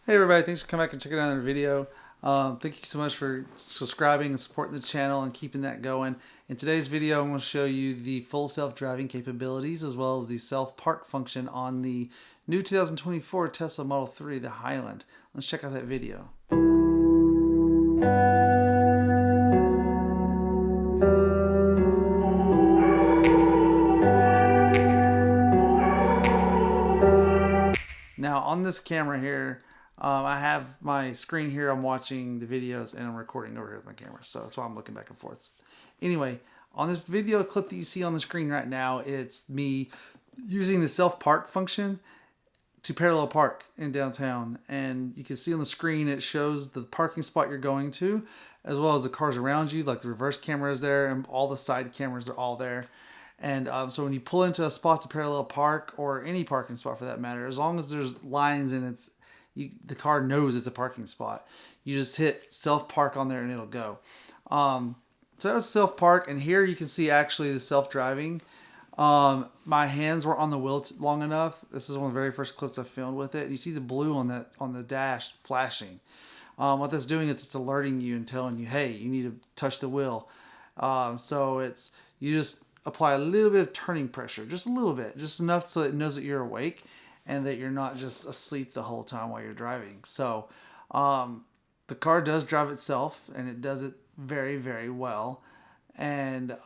Hey everybody, thanks for coming back and checking out another video. Thank you so much for subscribing and supporting the channel and keeping that going. In today's video, I'm going to show you the full self-driving capabilities as well as the self-park function on the new 2024 Tesla Model 3, the Highland. Let's check out that video. Now on this camera here, I have my screen here. I'm watching the videos and I'm recording over here with my camera. So that's why I'm looking back and forth. Anyway, on this video clip that you see on the screen right now, it's me using the self-park function to parallel park in downtown. And you can see on the screen, it shows the parking spot you're going to, as well as the cars around you, like the reverse camera is there and all the side cameras are all there. And so when you pull into a spot to parallel park, or any parking spot for that matter, as long as there's lines and the car knows it's a parking spot, you just hit self park on there and it'll go. So that was self park, and here you can see actually the self driving. My hands were on the wheel long enough. This is one of the very first clips I filmed with it. You see the blue on the dash flashing. What that's doing is it's alerting you and telling you, hey, you need to touch the wheel. So you just apply a little bit of turning pressure, just a little bit, just enough so it knows that you're awake and that you're not just asleep the whole time while you're driving. So the car does drive itself, and it does it very, very well. And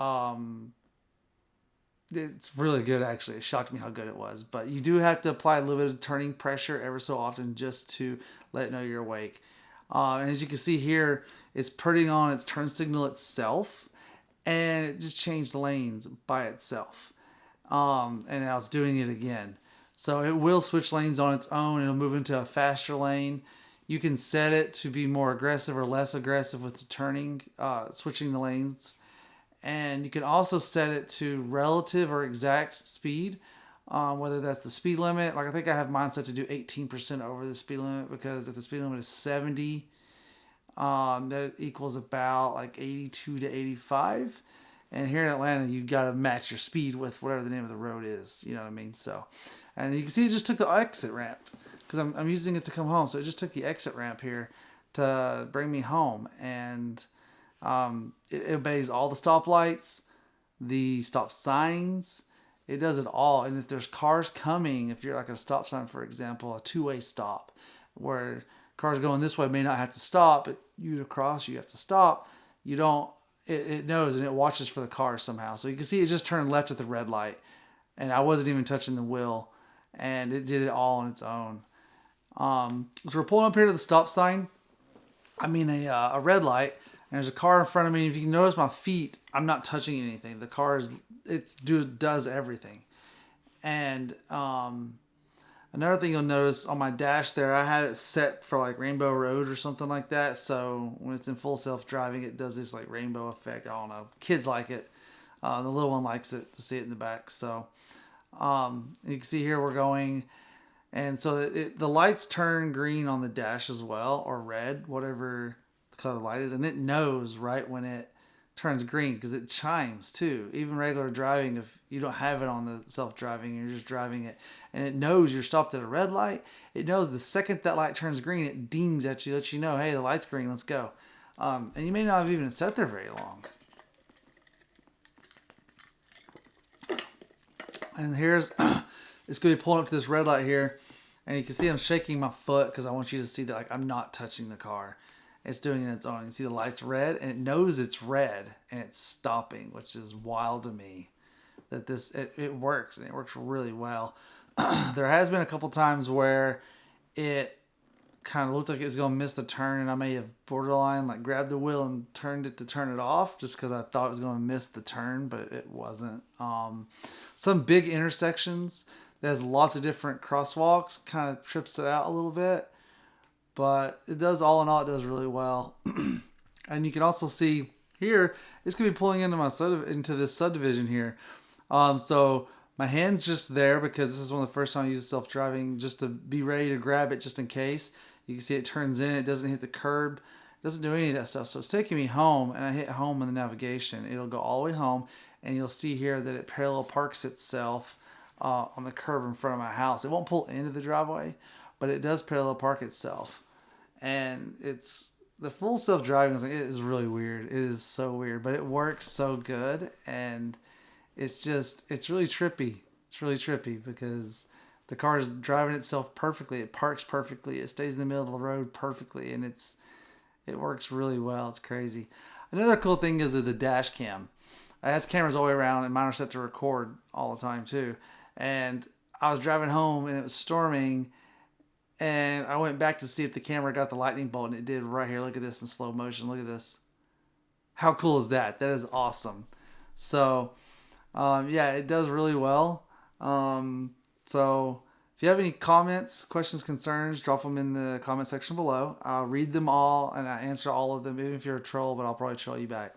it's really good, actually. It shocked me how good it was. But you do have to apply a little bit of turning pressure ever so often just to let it know you're awake. And as you can see here, it's putting on its turn signal itself, and it just changed lanes by itself. And now it's doing it again. So it will switch lanes on its own. It'll move into a faster lane. You can set it to be more aggressive or less aggressive with the turning, switching the lanes. And you can also set it to relative or exact speed, whether that's the speed limit. Like I think I have mine set to do 18% over the speed limit, because if the speed limit is 70, that equals about like 82 to 85. And here in Atlanta, you got to match your speed with whatever the name of the road is. You know what I mean? So, and you can see it just took the exit ramp, because I'm using it to come home. So it just took the exit ramp here to bring me home. And it obeys all the stoplights, the stop signs. It does it all. And if there's cars coming, if you're like at a stop sign, for example, a two-way stop where cars going this way may not have to stop, but you to cross, you have to stop. You don't, it knows, and it watches for the cars somehow. So you can see it just turned left at the red light, and I wasn't even touching the wheel, and it did it all on its own. So we're pulling up here to the stop sign. I mean a red light, and there's a car in front of me. If you can notice my feet, I'm not touching anything. The car does everything. And another thing you'll notice on my dash there, I have it set for like Rainbow Road or something like that. So when it's in full self-driving, it does this like rainbow effect. I don't know. Kids like it. The little one likes it, to see it in the back. So you can see here we're going. And so the lights turn green on the dash as well, or red, whatever the color light is. And it knows right when it turns green, because it chimes too. Even regular driving, if you don't have it on the self-driving, you're just driving it, and it knows you're stopped at a red light. It knows the second that light turns green, it dings at you, lets you know, hey, the light's green, let's go. And you may not have even sat there very long. And here's it's going to be pulling up to this red light here, and you can see I'm shaking my foot because I want you to see that like I'm not touching the car. It's doing it on its own. You see the light's red, and it knows it's red, and it's stopping, which is wild to me that it works, and it works really well. There has been a couple times where it kind of looked like it was going to miss the turn, and I may have borderline like grabbed the wheel and turned it to turn it off just because I thought it was going to miss the turn, but it wasn't. Some big intersections that has lots of different crosswalks kind of trips it out a little bit, but it does, all in all, it does really well. And you can also see here, it's going to be pulling into this subdivision here. So my hand's just there because this is one of the first time I use self-driving, just to be ready to grab it just in case. You can see it turns in, it doesn't hit the curb, it doesn't do any of that stuff. So it's taking me home, and I hit home in the navigation. It'll go all the way home, and you'll see here that it parallel parks itself on the curb in front of my house. It won't pull into the driveway, but it does parallel park itself. And it's the full self-driving, it is really weird. It is so weird, but it works so good. And it's really trippy. It's really trippy because the car is driving itself perfectly. It parks perfectly. It stays in the middle of the road perfectly. And it works really well. It's crazy. Another cool thing is the dash cam. It has cameras all the way around, and mine are set to record all the time too. And I was driving home and it was storming, and I went back to see if the camera got the lightning bolt, and it did right here. Look at this in slow motion. Look at this. How cool is that? That is awesome. So, yeah, it does really well. So if you have any comments, questions, concerns, drop them in the comment section below. I'll read them all and I answer all of them, even if you're a troll, but I'll probably troll you back.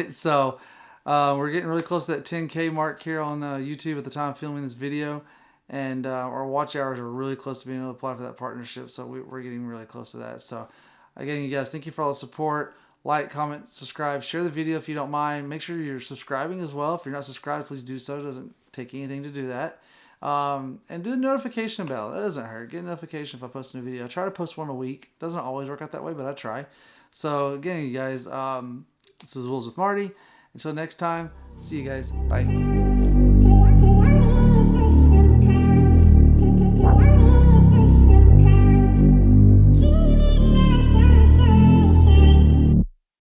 So we're getting really close to that 10K mark here on YouTube at the time of filming this video. And our watch hours are really close to being able to apply for that partnership. So we're getting really close to that. So again, you guys, thank you for all the support. Like, comment, subscribe, share the video if you don't mind. Make sure you're subscribing as well. If you're not subscribed, please do so. It doesn't take anything to do that. And do the notification bell. That doesn't hurt. Get a notification if I post a new video. I try to post one a week. Doesn't always work out that way, but I try. So again, you guys, this is Wheels with Marty. Until next time, see you guys. Bye.